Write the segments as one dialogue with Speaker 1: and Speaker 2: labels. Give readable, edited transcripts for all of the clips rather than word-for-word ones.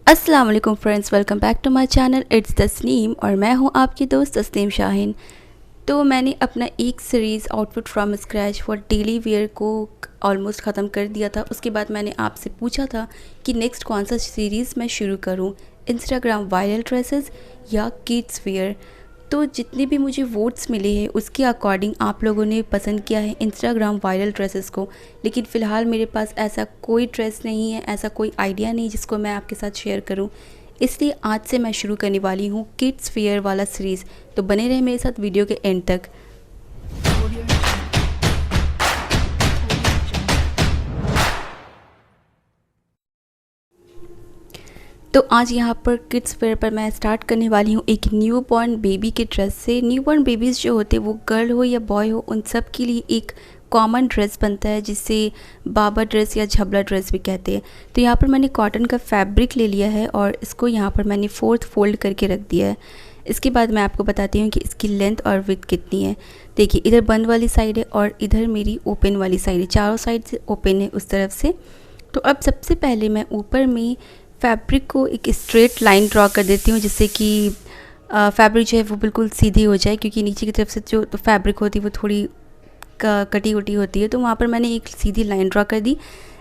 Speaker 1: अस्सलाम वालेकुम friends, welcome back to my channel. It's Tasneem और मैं हूं आपकी दोस्त तस्नीम शाहीन। तो मैंने अपना एक series outfit from scratch for daily wear को ऑलमोस्ट ख़त्म कर दिया था। उसके बाद मैंने आपसे पूछा था कि नेक्स्ट कौन सा सीरीज़ मैं शुरू करूं, इंस्टाग्राम वायरल ड्रेसेस या किड्स वेयर। तो जितने भी मुझे वोट्स मिले हैं उसके अकॉर्डिंग आप लोगों ने पसंद किया है इंस्टाग्राम वायरल ड्रेसेस को। लेकिन फ़िलहाल मेरे पास ऐसा कोई ड्रेस नहीं है, ऐसा कोई आइडिया नहीं जिसको मैं आपके साथ शेयर करूं। इसलिए आज से मैं शुरू करने वाली हूं किड्स वेयर वाला सीरीज़। तो बने रहे मेरे साथ वीडियो के एंड तक। तो आज यहाँ पर किड्स वेयर पर मैं स्टार्ट करने वाली हूँ एक न्यू बॉर्न बेबी के ड्रेस से। न्यू बॉर्न बेबीज़ जो होते हैं वो गर्ल हो या बॉय हो, उन सब के लिए एक कॉमन ड्रेस बनता है जिसे बाबा ड्रेस या झबला ड्रेस भी कहते हैं। तो यहाँ पर मैंने कॉटन का फैब्रिक ले लिया है और इसको यहाँ पर मैंने 4th फोल्ड करके रख दिया है। इसके बाद मैं आपको बताती हूँ कि इसकी लेंथ और विड्थ कितनी है। देखिए, इधर बंद वाली साइड है और इधर मेरी ओपन वाली साइड है, चारों साइड से ओपन है उस तरफ से। तो अब सबसे पहले मैं ऊपर में फैब्रिक को एक स्ट्रेट लाइन ड्रॉ कर देती हूँ जिससे कि फैब्रिक जो है वो बिल्कुल सीधी हो जाए, क्योंकि नीचे की तरफ से जो तो फैब्रिक होती है वो थोड़ी कटी उटी होती है। तो वहाँ पर मैंने एक सीधी लाइन ड्रॉ कर दी।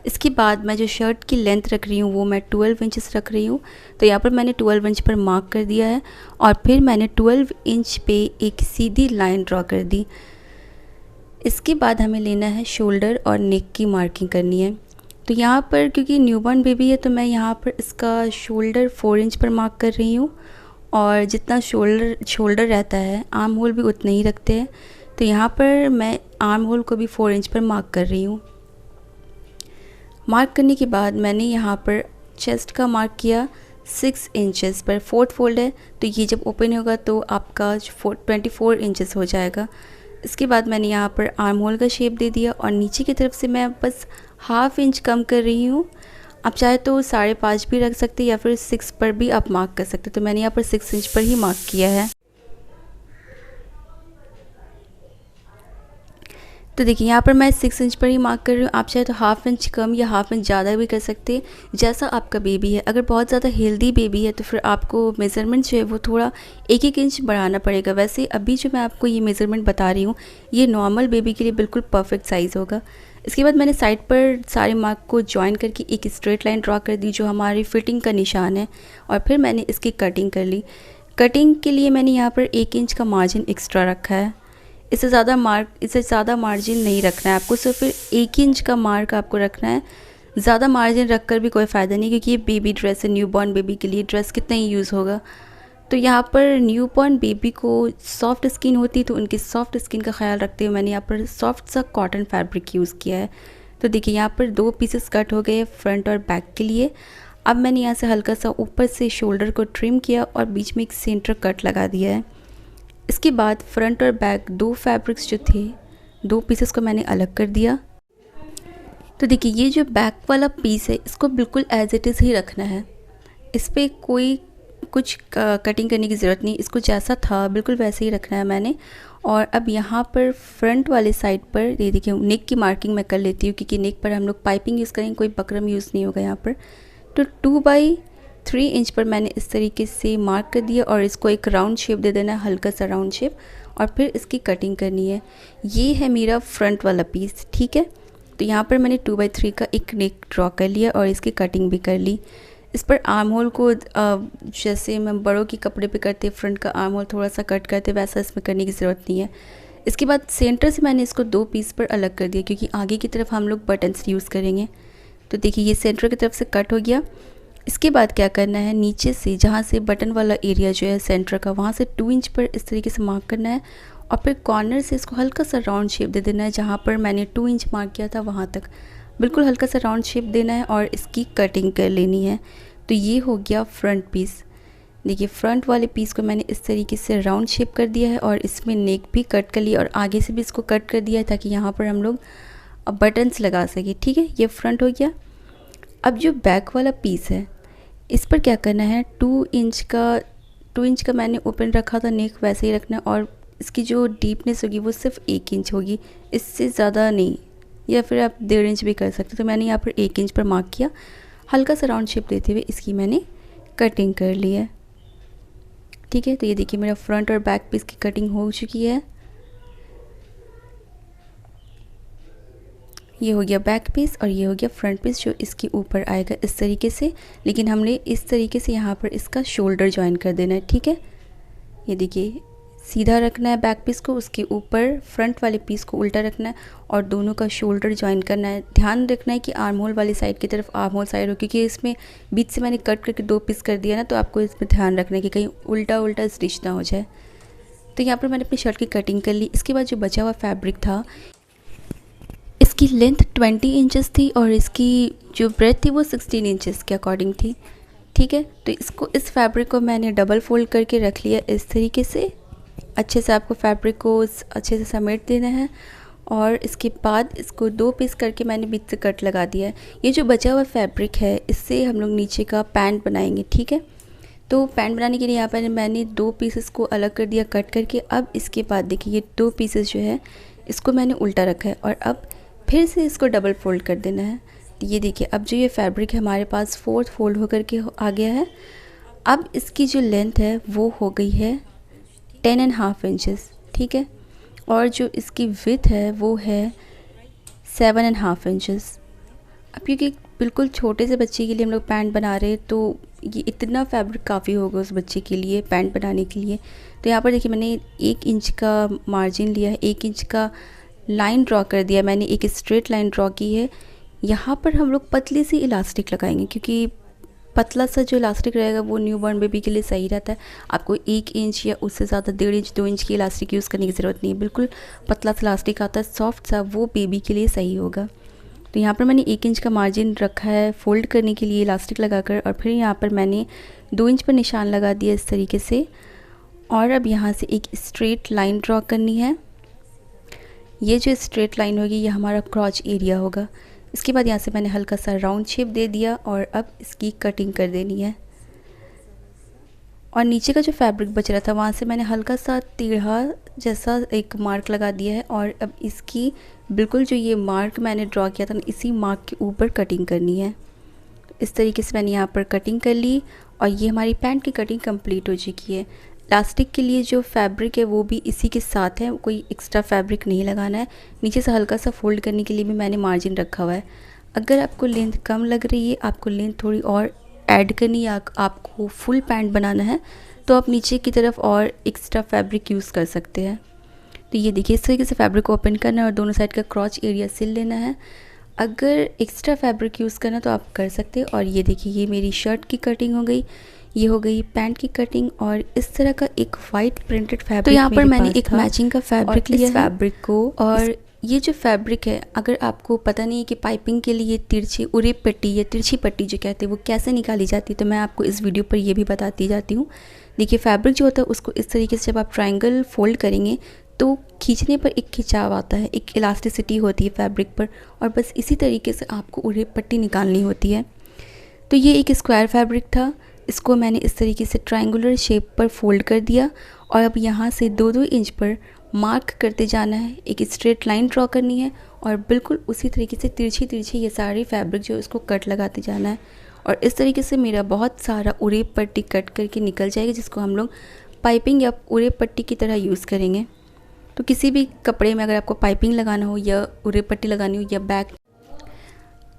Speaker 1: इसके बाद मैं जो शर्ट की लेंथ रख रही हूँ वो मैं 12 इंचेस रख रही हूँ। तो यहाँ पर मैंने 12 इंच पर मार्क कर दिया है और फिर मैंने 12 इंच पे एक सीधी लाइन ड्रॉ कर दी। इसके बाद हमें लेना है शोल्डर और नेक की मार्किंग करनी है। तो यहाँ पर क्योंकि न्यूबॉर्न बेबी है तो मैं यहाँ पर इसका शोल्डर 4 इंच पर मार्क कर रही हूँ और जितना शोल्डर रहता है आर्म होल भी उतना ही रखते हैं। तो यहाँ पर मैं आर्म होल को भी 4 इंच पर मार्क कर रही हूँ। मार्क करने के बाद मैंने यहाँ पर चेस्ट का मार्क किया 6 इंचेस पर। 4th फोल्ड है तो ये जब ओपन होगा तो आपका 24 इंचेस हो जाएगा। इसके बाद मैंने यहाँ पर आर्म होल का शेप दे दिया और नीचे की तरफ से मैं बस ½ इंच कम कर रही हूँ। आप चाहे तो 5.5 भी रख सकते हैं या फिर 6 पर भी आप मार्क कर सकते हैं। तो मैंने यहाँ पर 6 इंच पर ही मार्क किया है। तो देखिए, यहाँ पर मैं 6 इंच पर ही मार्क कर रही हूँ। आप चाहे तो ½ इंच कम या ½ इंच ज़्यादा भी कर सकते हैं, जैसा आपका बेबी है। अगर बहुत ज़्यादा हेल्दी बेबी है तो फिर आपको मेज़रमेंट जो है वो थोड़ा 1-1 इंच बढ़ाना पड़ेगा। वैसे अभी जो मैं आपको ये मेज़रमेंट बता रही हूँ ये नॉर्मल बेबी के लिए बिल्कुल परफेक्ट साइज़ होगा। इसके बाद मैंने साइड पर सारे मार्क को जॉइन करके एक स्ट्रेट लाइन ड्रॉ कर दी जो हमारी फिटिंग का निशान है, और फिर मैंने इसकी कटिंग कर ली। कटिंग के लिए मैंने यहाँ पर 1 इंच का मार्जिन एक्स्ट्रा रखा है। इससे ज़्यादा मार्जिन नहीं रखना है आपको, सिर्फ 1 इंच का मार्क आपको रखना है। ज़्यादा मार्जिन रखकर भी कोई फ़ायदा नहीं, क्योंकि ये बेबी ड्रेस है, न्यूबॉर्न बेबी के लिए ड्रेस कितना ही यूज़ होगा। तो यहाँ पर न्यूबॉर्न बेबी को सॉफ्ट स्किन होती है तो उनकी सॉफ्ट स्किन का ख्याल रखते हुए मैंने यहाँ पर सॉफ्ट सा कॉटन फैब्रिक यूज़ किया है। तो देखिए, यहाँ पर 2 पीसेस कट हो गए फ्रंट और बैक के लिए। अब मैंने यहाँ से हल्का सा ऊपर से शोल्डर को ट्रिम किया और बीच में एक सेंटर कट लगा दिया है। इसके बाद फ्रंट और बैक 2 फैब्रिक्स जो थे, 2 पीसेस को मैंने अलग कर दिया। तो देखिए, ये जो बैक वाला पीस है इसको बिल्कुल एज इट इज़ ही रखना है। इस पर कोई कुछ कटिंग करने की ज़रूरत नहीं, इसको जैसा था बिल्कुल वैसे ही रखना है मैंने। और अब यहाँ पर फ्रंट वाले साइड पर ये देखिए नेक की मार्किंग मैं कर लेती हूँ, क्योंकि नेक पर हम लोग पाइपिंग यूज़ करेंगे, कोई बकरम यूज़ नहीं होगा यहाँ पर। तो 2/3 इंच पर मैंने इस तरीके से मार्क कर दिया और इसको एक राउंड शेप दे देना है, हल्का सा राउंड शेप, और फिर इसकी कटिंग करनी है। ये है मेरा फ्रंट वाला पीस, ठीक है। तो यहाँ पर मैंने 2/3 का एक नेक ड्रॉ कर लिया और इसकी कटिंग भी कर ली। इस पर आर्म होल को जैसे मैं बड़ों के कपड़े पे करते फ्रंट का आर्म होल थोड़ा सा कट करते, वैसा इसमें करने की ज़रूरत नहीं है। इसके बाद सेंटर से मैंने इसको 2 पीस पर अलग कर दिया, क्योंकि आगे की तरफ हम लोग बटन्स यूज़ करेंगे। तो देखिए, ये सेंटर की तरफ से कट हो गया। इसके बाद क्या करना है, नीचे से जहाँ से बटन वाला एरिया जो है सेंटर का, वहाँ से 2 इंच पर इस तरीके से मार्क करना है और फिर कॉर्नर से इसको हल्का सा राउंड शेप दे देना है। जहाँ पर मैंने 2 इंच मार्क किया था वहाँ तक बिल्कुल हल्का सा राउंड शेप देना है और इसकी कटिंग कर लेनी है। तो ये हो गया फ्रंट पीस। देखिए, फ्रंट वाले पीस को मैंने इस तरीके से राउंड शेप कर दिया है और इसमें नेक भी कट कर लिया और आगे से भी इसको कट कर दिया है ताकि यहाँ पर हम लोग बटन्स लगा सके, ठीक है। ये फ्रंट हो गया। अब जो बैक वाला पीस है इस पर क्या करना है, 2 इंच का मैंने ओपन रखा था, नेक वैसे ही रखना है और इसकी जो डीपनेस होगी वो सिर्फ 1 इंच होगी, इससे ज़्यादा नहीं, या फिर आप 1.5 इंच भी कर सकते। तो मैंने यहाँ पर 1 इंच पर मार्क किया, हल्का सा राउंड शेप देते हुए इसकी मैंने कटिंग कर ली है। ठीक है, तो ये देखिए मेरा फ्रंट और बैक पीस की कटिंग हो चुकी है। ये हो गया बैक पीस और ये हो गया फ्रंट पीस जो इसके ऊपर आएगा इस तरीके से, लेकिन हमने इस तरीके से यहाँ पर इसका शोल्डर ज्वाइन कर देना है। ठीक है, ये देखिए सीधा रखना है बैक पीस को, उसके ऊपर फ्रंट वाले पीस को उल्टा रखना है और दोनों का शोल्डर ज्वाइन करना है। ध्यान रखना है कि आर्म होल वाली साइड की तरफ आर्म होल साइड हो, क्योंकि इसमें बीच से मैंने कट करके 2 पीस कर दिया ना, तो आपको इसमें ध्यान रखना है कि कहीं उल्टा उल्टा स्टिच ना हो जाए। तो यहाँ पर मैंने अपनी शर्ट की कटिंग कर ली। इसके बाद जो बचा हुआ फैब्रिक था, इसकी लेंथ 20 इंचेस थी और इसकी जो ब्रेथ थी वो 16 इंचेस के अकॉर्डिंग थी। ठीक है, तो इस फैब्रिक को मैंने डबल फोल्ड करके रख लिया इस तरीके से। अच्छे से आपको फैब्रिक को अच्छे से समेट देना है और इसके बाद इसको 2 पीस करके मैंने बीच से कट लगा दिया है। ये जो बचा हुआ फैब्रिक है इससे हम लोग नीचे का पैंट बनाएंगे। ठीक है, तो पैंट बनाने के लिए यहाँ पर मैंने 2 पीसेस को अलग कर दिया कट करके। अब इसके बाद देखिए ये 2 पीसेस जो है इसको मैंने उल्टा रखा है और अब फिर से इसको डबल फोल्ड कर देना है। तो ये देखिए अब जो ये फैब्रिक है हमारे पास 4th फोल्ड होकर के आ गया है। अब इसकी जो लेंथ है वो हो गई है 10.5 इंचेस। ठीक है, और जो इसकी विड्थ है वो है 7.5 इंचेस। अब क्योंकि बिल्कुल छोटे से बच्चे के लिए हम लोग पैंट बना रहे हैं तो ये इतना फैब्रिक काफ़ी होगा उस बच्चे के लिए पैंट बनाने के लिए। तो यहाँ पर देखिए मैंने 1 इंच का मार्जिन लिया है, 1 इंच का लाइन ड्रॉ कर दिया मैंने, एक स्ट्रेट लाइन ड्रॉ की है। यहाँ पर हम लोग पतली सी इलास्टिक लगाएंगे, क्योंकि पतला सा जो इलास्टिक रहेगा वो न्यूबॉर्न बेबी के लिए सही रहता है। आपको 1 इंच या उससे ज़्यादा 1.5 इंच 2 इंच की इलास्टिक यूज़ करने की ज़रूरत नहीं है। बिल्कुल पतला सा इलास्टिक आता है सॉफ्ट सा, वो बेबी के लिए सही होगा। तो यहाँ पर मैंने 1 इंच का मार्जिन रखा है फोल्ड करने के लिए इलास्टिक लगाकर, और फिर यहाँ पर मैंने 2 इंच पर निशान लगा दिया इस तरीके से। और अब यहाँ से एक स्ट्रेट लाइन ड्रॉ करनी है। ये जो स्ट्रेट लाइन होगी ये हमारा क्रॉच एरिया होगा। इसके बाद यहाँ से मैंने हल्का सा राउंड शेप दे दिया और अब इसकी कटिंग कर देनी है। और नीचे का जो फैब्रिक बच रहा था वहाँ से मैंने हल्का सा टेढ़ा जैसा एक मार्क लगा दिया है और अब इसकी बिल्कुल जो ये मार्क मैंने ड्रॉ किया था ना, इसी मार्क के ऊपर कटिंग करनी है। इस तरीके से मैंने यहाँ पर कटिंग कर ली और ये हमारी पैंट की कटिंग कंप्लीट हो चुकी है। इलास्टिक के लिए जो फैब्रिक है वो भी इसी के साथ है, कोई एक्स्ट्रा फैब्रिक नहीं लगाना है। नीचे से हल्का सा फोल्ड करने के लिए भी मैंने मार्जिन रखा हुआ है। अगर आपको लेंथ कम लग रही है, आपको लेंथ थोड़ी और ऐड करनी है, आपको फुल पैंट बनाना है, तो आप नीचे की तरफ और एक्स्ट्रा फैब्रिक यूज़ कर सकते हैं। तो ये देखिए इस तरीके से फैब्रिक को ओपन करना है और दोनों साइड का क्रॉच एरिया सिल लेना है। अगर एक्स्ट्रा फैब्रिक यूज़ करना तो आप कर सकते हैं। और ये देखिए ये मेरी शर्ट की कटिंग हो गई, ये हो गई पैंट की कटिंग और इस तरह का एक वाइट प्रिंटेड फैब्रिक। तो यहाँ पर मैंने एक मैचिंग का फैब्रिक लिया फैब्रिक को, और ये जो फैब्रिक है अगर आपको पता नहीं है कि पाइपिंग के लिए तिरछी उरे पट्टी या तिरछी पट्टी जो कहते हैं वो कैसे निकाली जाती है, तो मैं आपको इस वीडियो पर ये भी बताती जाती हूँ। देखिए फैब्रिक जो होता है उसको इस तरीके से जब आप ट्रायंगल फोल्ड करेंगे तो खींचने पर एक खिंचाव आता है, एक इलास्टिसिटी होती है फैब्रिक पर, और बस इसी तरीके से आपको उरे पट्टी निकालनी होती है। तो ये एक स्क्वायर फैब्रिक था, इसको मैंने इस तरीके से ट्रायंगुलर शेप पर फोल्ड कर दिया और अब यहाँ से 2-2 इंच पर मार्क करते जाना है, एक स्ट्रेट लाइन ड्रॉ करनी है और बिल्कुल उसी तरीके से तिरछी तिरछी ये सारी फैब्रिक जो इसको कट लगाते जाना है। और इस तरीके से मेरा बहुत सारा उरे पट्टी कट करके निकल जाएगी, जिसको हम लोग पाइपिंग या उरे पट्टी की तरह यूज़ करेंगे। तो किसी भी कपड़े में अगर आपको पाइपिंग लगाना हो या उरे पट्टी लगानी हो या बैक,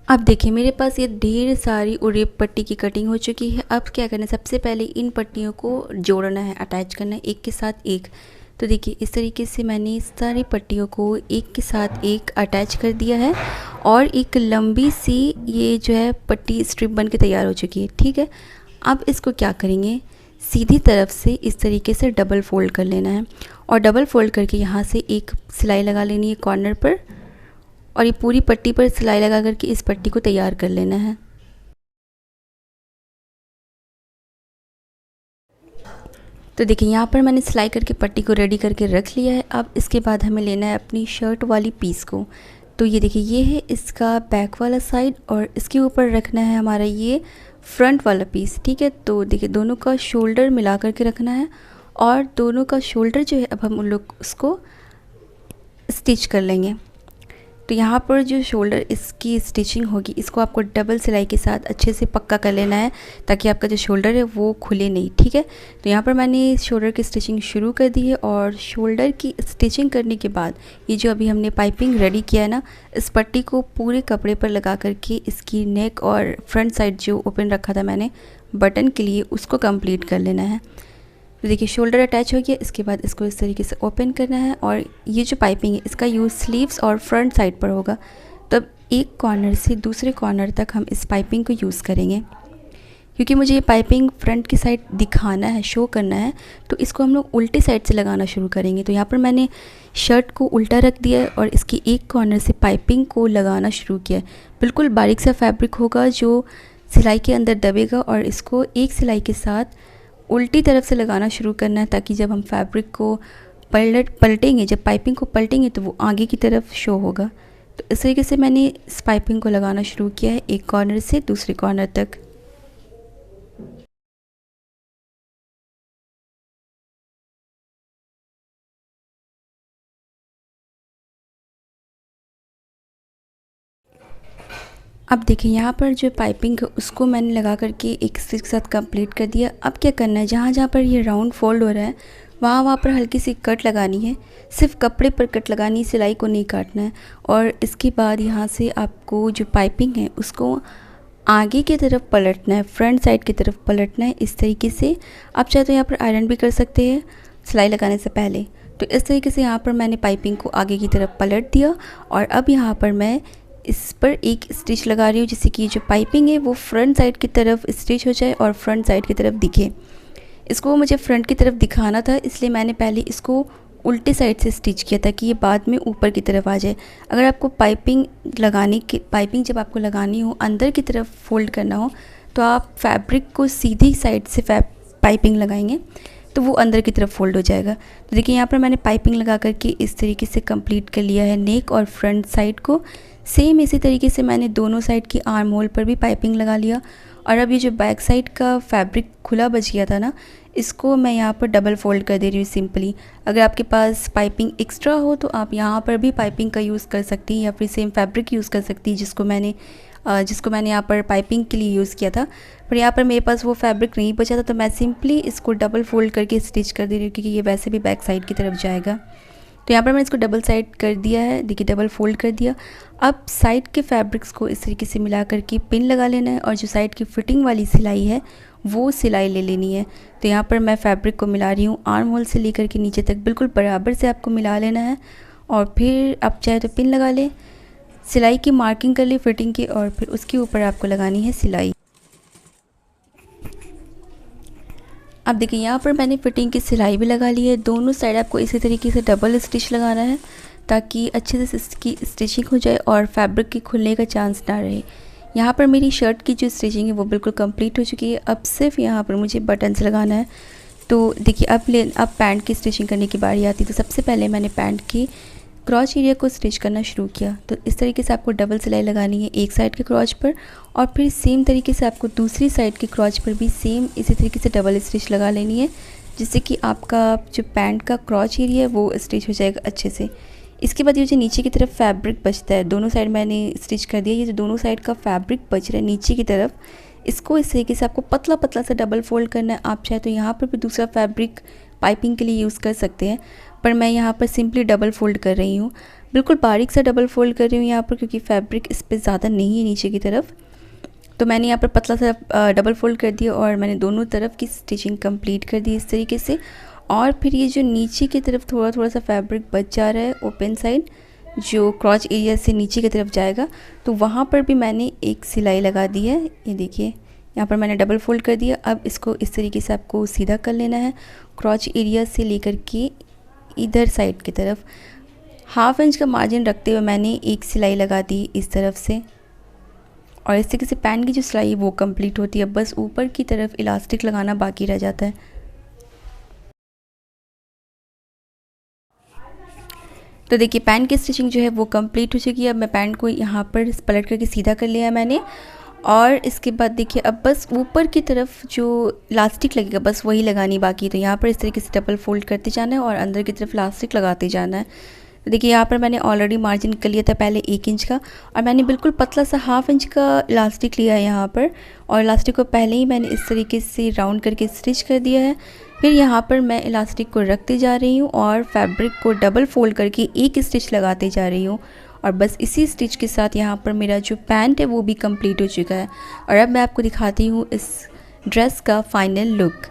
Speaker 1: अब देखिए मेरे पास ये ढेर सारी उरे पट्टी की कटिंग हो चुकी है। अब क्या करना है, सबसे पहले इन पट्टियों को जोड़ना है, अटैच करना है एक के साथ एक। तो देखिए इस तरीके से मैंने सारी पट्टियों को एक के साथ एक अटैच कर दिया है और एक लंबी सी ये जो है पट्टी स्ट्रिप बन के तैयार हो चुकी है। ठीक है, अब इसको क्या करेंगे, सीधी तरफ से इस तरीके से डबल फोल्ड कर लेना है और डबल फोल्ड करके यहाँ से एक सिलाई लगा लेनी है कॉर्नर पर और ये पूरी पट्टी पर सिलाई लगा करके इस पट्टी को तैयार कर लेना है। तो देखिए यहाँ पर मैंने सिलाई करके पट्टी को रेडी करके रख लिया है। अब इसके बाद हमें लेना है अपनी शर्ट वाली पीस को। तो ये देखिए ये है इसका बैक वाला साइड और इसके ऊपर रखना है हमारा ये फ्रंट वाला पीस। ठीक है, तो देखिए दोनों का शोल्डर मिला करके रखना है और दोनों का शोल्डर जो है अब हम उन लोग उसको स्टिच कर लेंगे। तो यहाँ पर जो शोल्डर इसकी स्टिचिंग होगी, इसको आपको डबल सिलाई के साथ अच्छे से पक्का कर लेना है ताकि आपका जो शोल्डर है वो खुले नहीं, ठीक है। तो यहाँ पर मैंने शोल्डर की स्टिचिंग शुरू कर दी है और शोल्डर की स्टिचिंग करने के बाद ये जो अभी हमने पाइपिंग रेडी किया है ना, इस पट्टी को पूरे कपड़े पर लगा करके इसकी नेक और फ्रंट साइड जो ओपन रखा था मैंने बटन के लिए, उसको कंप्लीट कर लेना है। तो देखिए शोल्डर अटैच हो गया, इसके बाद इसको इस तरीके से ओपन करना है और ये जो पाइपिंग है इसका यूज़ स्लीव्स और फ्रंट साइड पर होगा। तब एक कॉर्नर से दूसरे कॉर्नर तक हम इस पाइपिंग को यूज़ करेंगे। क्योंकि मुझे ये पाइपिंग फ्रंट की साइड दिखाना है, शो करना है, तो इसको हम लोग उल्टे साइड से लगाना शुरू करेंगे। तो यहाँ पर मैंने शर्ट को उल्टा रख दिया है और इसकी एक कॉर्नर से पाइपिंग को लगाना शुरू किया है। बिल्कुल बारीक सा फैब्रिक होगा जो सिलाई के अंदर दबेगा और इसको एक सिलाई के साथ उल्टी तरफ से लगाना शुरू करना है ताकि जब हम फैब्रिक को पलटेंगे, जब पाइपिंग को पलटेंगे तो वो आगे की तरफ शो होगा। तो इस तरीके से मैंने इस पाइपिंग को लगाना शुरू किया है एक कॉर्नर से दूसरे कॉर्नर तक। अब देखिए यहाँ पर जो पाइपिंग है उसको मैंने लगा करके एक स्टिच के साथ कंप्लीट कर दिया। अब क्या करना है, जहाँ जहाँ पर ये राउंड फोल्ड हो रहा है वहाँ पर हल्की सी कट लगानी है, सिर्फ कपड़े पर कट लगानी है, सिलाई को नहीं काटना है। और इसके बाद यहाँ से आपको जो पाइपिंग है उसको आगे की तरफ पलटना है, फ्रंट साइड की तरफ पलटना है इस तरीके से। आप चाहे तो यहाँ पर आयरन भी कर सकते हैं सिलाई लगाने से पहले। तो इस तरीके से यहाँ पर मैंने पाइपिंग को आगे की तरफ पलट दिया और अब यहाँ पर मैं इस पर एक स्टिच लगा रही हूँ जिससे कि जो पाइपिंग है वो फ्रंट साइड की तरफ स्टिच हो जाए और फ्रंट साइड की तरफ दिखे। इसको मुझे फ्रंट की तरफ दिखाना था, इसलिए मैंने पहले इसको उल्टे साइड से स्टिच किया ताकि ये बाद में ऊपर की तरफ आ जाए। अगर आपको पाइपिंग जब आपको लगानी हो, अंदर की तरफ फोल्ड करना हो, तो आप फैब्रिक को सीधी साइड से पाइपिंग लगाएंगे तो वो अंदर की तरफ फोल्ड हो जाएगा। तो देखिए यहाँ पर मैंने पाइपिंग लगा करके इस तरीके से कंप्लीट कर लिया है नेक और फ्रंट साइड को। सेम इसी तरीके से मैंने दोनों साइड की आर्म होल पर भी पाइपिंग लगा लिया। और अब ये जो बैक साइड का फैब्रिक खुला बच गया था ना, इसको मैं यहाँ पर डबल फोल्ड कर दे रही हूँ सिंपली। अगर आपके पास पाइपिंग एक्स्ट्रा हो तो आप यहाँ पर भी पाइपिंग का यूज़ कर सकती हैं या फिर सेम फैब्रिक यूज़ कर सकती है जिसको मैंने यहाँ पर पाइपिंग के लिए यूज़ किया था। पर यहाँ पर मेरे पास वो फैब्रिक नहीं बचा था तो मैं सिंपली इसको डबल फोल्ड करके स्टिच कर दे रही हूँ क्योंकि ये वैसे भी बैक साइड की तरफ जाएगा। तो यहाँ पर मैंने इसको डबल साइड कर दिया है, देखिए डबल फोल्ड कर दिया। अब साइड के फैब्रिक्स को इस तरीके से मिला करके पिन लगा लेना है और जो साइड की फिटिंग वाली सिलाई है वो सिलाई ले लेनी है। तो यहाँ पर मैं फैब्रिक को मिला रही हूँ आर्म होल से लेकर के नीचे तक, बिल्कुल बराबर से आपको मिला लेना है। और फिर आप चाहे तो पिन लगा ले, सिलाई की मार्किंग कर ले फिटिंग की और फिर उसके ऊपर आपको लगानी है सिलाई। अब देखिए यहाँ पर मैंने फिटिंग की सिलाई भी लगा ली है। दोनों साइड आपको इसी तरीके से डबल स्टिच लगाना है ताकि अच्छे से इसकी स्टिचिंग हो जाए और फैब्रिक के खुलने का चांस ना रहे। यहाँ पर मेरी शर्ट की जो स्टिचिंग है वो बिल्कुल कंप्लीट हो चुकी है। अब सिर्फ यहाँ पर मुझे बटन्स लगाना है। तो देखिए अब पैंट की स्टिचिंग करने की बारी आती है। तो सबसे पहले मैंने पैंट की क्रॉच एरिया को स्टिच करना शुरू किया। तो इस तरीके से आपको डबल सिलाई लगानी है एक साइड के क्रॉच पर और फिर सेम तरीके से आपको दूसरी साइड के क्रॉच पर भी सेम इसी तरीके से डबल स्टिच लगा लेनी है जिससे कि आपका जो पैंट का क्रॉच एरिया है वो स्टिच हो जाएगा अच्छे से। इसके बाद ये जो नीचे की तरफ फैब्रिक बचता है, दोनों साइड मैंने स्टिच कर दिया। ये जो दोनों साइड का फैब्रिक बच रहा है नीचे की तरफ, इसको इस तरीके से आपको पतला पतला सा डबल फोल्ड करना है। आप चाहे तो यहाँ पर भी दूसरा फैब्रिक पाइपिंग के लिए यूज़ कर सकते हैं, पर मैं यहाँ पर सिंपली डबल फोल्ड कर रही हूँ। बिल्कुल बारीक सा डबल फोल्ड कर रही हूँ यहाँ पर क्योंकि फैब्रिक इस पर ज़्यादा नहीं है नीचे की तरफ। तो मैंने यहाँ पर पतला सा डबल फोल्ड कर दिया और मैंने दोनों तरफ की स्टिचिंग कंप्लीट कर दी इस तरीके से। और फिर ये जो नीचे की तरफ थोड़ा थोड़ा सा फैब्रिक बच जा रहा है ओपन साइड जो क्रॉच एरिया से नीचे की तरफ जाएगा, तो वहाँ पर भी मैंने एक सिलाई लगा दी है। ये देखिए यहाँ पर मैंने डबल फोल्ड कर दिया। अब इसको इस तरीके से आपको सीधा कर लेना है क्रॉच एरिया से लेकर के इधर साइड की तरफ। हाफ इंच का मार्जिन रखते हुए मैंने एक सिलाई लगा दी इस तरफ से और इस तरीके से पैंट की जो सिलाई वो कंप्लीट होती है। बस ऊपर की तरफ इलास्टिक लगाना बाकी रह जाता है। तो देखिए पैंट की स्टिचिंग जो है वो कंप्लीट हो चुकी है। अब मैं पैंट को यहाँ पर पलट करके सीधा कर लिया है मैंने और इसके बाद देखिए अब बस ऊपर की तरफ जो इलास्टिक लगेगा बस वही लगानी बाकी है। तो यहाँ पर इस तरीके से डबल फोल्ड करते जाना है और अंदर की तरफ इलास्टिक लगाते जाना है। तो देखिए यहाँ पर मैंने ऑलरेडी मार्जिन कर लिया था पहले 1 इंच का, और मैंने बिल्कुल पतला सा 1/2 इंच का इलास्टिक लिया है यहाँ पर, और इलास्टिक को पहले ही मैंने इस तरीके से राउंड करके स्टिच कर दिया है। फिर यहाँ पर मैं इलास्टिक को रखते जा रही हूँ और फैब्रिक को डबल फोल्ड करके एक स्टिच लगाते जा रही हूँ, और बस इसी स्टिच के साथ यहाँ पर मेरा जो पैंट है वो भी कंप्लीट हो चुका है। और अब मैं आपको दिखाती हूँ इस ड्रेस का फाइनल लुक।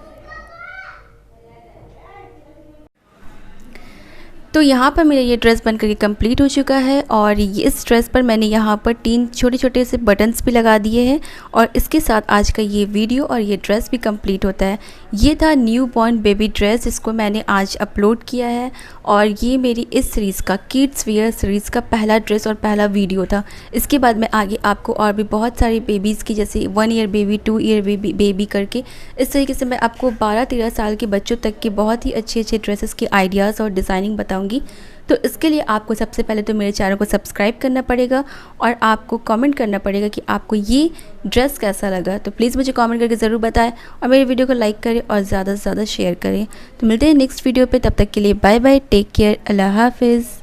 Speaker 1: तो यहाँ पर मेरा ये ड्रेस बन करके कंप्लीट हो चुका है, और इस ड्रेस पर मैंने यहाँ पर 3 छोटे छोटे से बटन्स भी लगा दिए हैं, और इसके साथ आज का ये वीडियो और ये ड्रेस भी कंप्लीट होता है। ये था न्यू बॉर्न बेबी ड्रेस, इसको मैंने आज अपलोड किया है, और ये मेरी इस सीरीज़ का किड्स वियर सीरीज़ का पहला ड्रेस और पहला वीडियो था। इसके बाद मैं आगे आपको और भी बहुत सारी बेबीज़ की, जैसे 1 ईयर बेबी, 2 ईयर बेबी करके इस तरीके से मैं आपको 12-13 साल के बच्चों तक के बहुत ही अच्छे अच्छे ड्रेसेस के आइडियाज़ और डिज़ाइनिंग बताऊंगी। तो इसके लिए आपको सबसे पहले तो मेरे चैनल को सब्सक्राइब करना पड़ेगा, और आपको कमेंट करना पड़ेगा कि आपको ये ड्रेस कैसा लगा। तो प्लीज़ मुझे कमेंट करके ज़रूर बताएं, और मेरे वीडियो को लाइक करें और ज़्यादा से ज़्यादा शेयर करें। तो मिलते हैं नेक्स्ट वीडियो पे, तब तक के लिए बाय बाय, टेक केयर, अल्लाह हाफिज़।